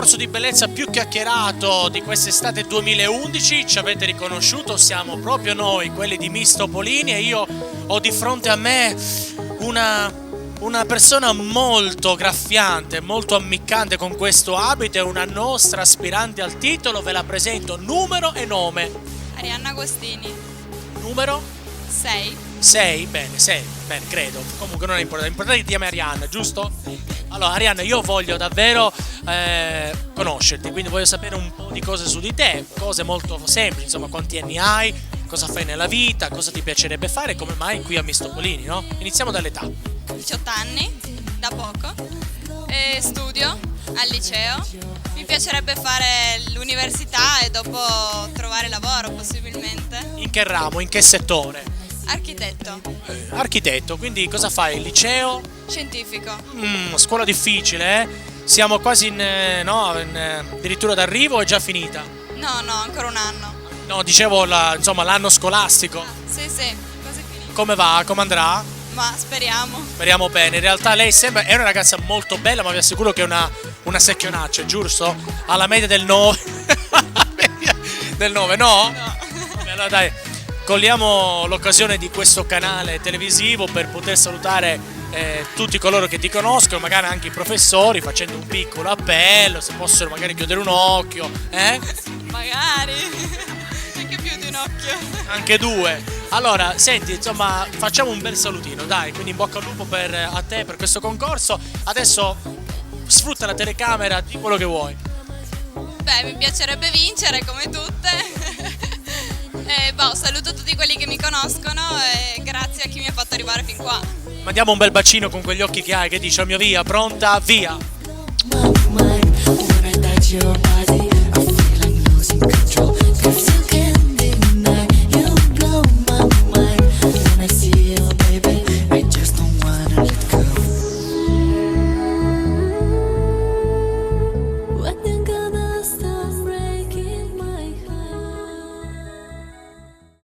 concorso di bellezza più chiacchierato di quest'estate 2011, ci avete riconosciuto, siamo proprio noi, quelli di Miss Topolini, e io ho di fronte a me una persona molto graffiante, molto ammiccante con questo abito, è una nostra aspirante al titolo, ve la presento, numero e nome. Arianna Agostini. Numero? 6. 6, bene, credo. Comunque non è importante, l'importante è che ti chiami Arianna, giusto? Allora, Arianna, io voglio davvero conoscerti, quindi voglio sapere un po' di cose su di te, cose molto semplici, insomma, quanti anni hai, cosa fai nella vita, cosa ti piacerebbe fare e come mai qui a Miss Topolini, no? Iniziamo dall'età. 18 anni, da poco. E studio al liceo. Mi piacerebbe fare l'università e dopo trovare lavoro, possibilmente. In che ramo, in che settore? Architetto. Architetto, quindi cosa fai? Il liceo? Scientifico. Scuola difficile, eh? Siamo quasi addirittura d'arrivo o è già finita? No, ancora un anno. No, dicevo insomma l'anno scolastico. Sì, quasi finito. Come va? Come andrà? Ma speriamo. Speriamo bene. In realtà lei è una ragazza molto bella, ma vi assicuro che è una secchionaccia, giusto? Alla media del 9. Del 9, no? No. Allora dai, cogliamo l'occasione di questo canale televisivo per poter salutare tutti coloro che ti conoscono, magari anche i professori, facendo un piccolo appello, se possono magari chiudere un occhio, Magari. Anche più di un occhio. Anche due. Allora, senti, insomma, facciamo un bel salutino, dai, quindi in bocca al lupo a te per questo concorso. Adesso sfrutta la telecamera, di quello che vuoi. Beh, mi piacerebbe vincere come tutte. Saluto tutti quelli che mi conoscono e grazie a chi mi ha fatto arrivare fin qua. Mandiamo un bel bacino con quegli occhi che hai, che dici, oh mio via, pronta, via. When I touch your body, I feel I'm losing control.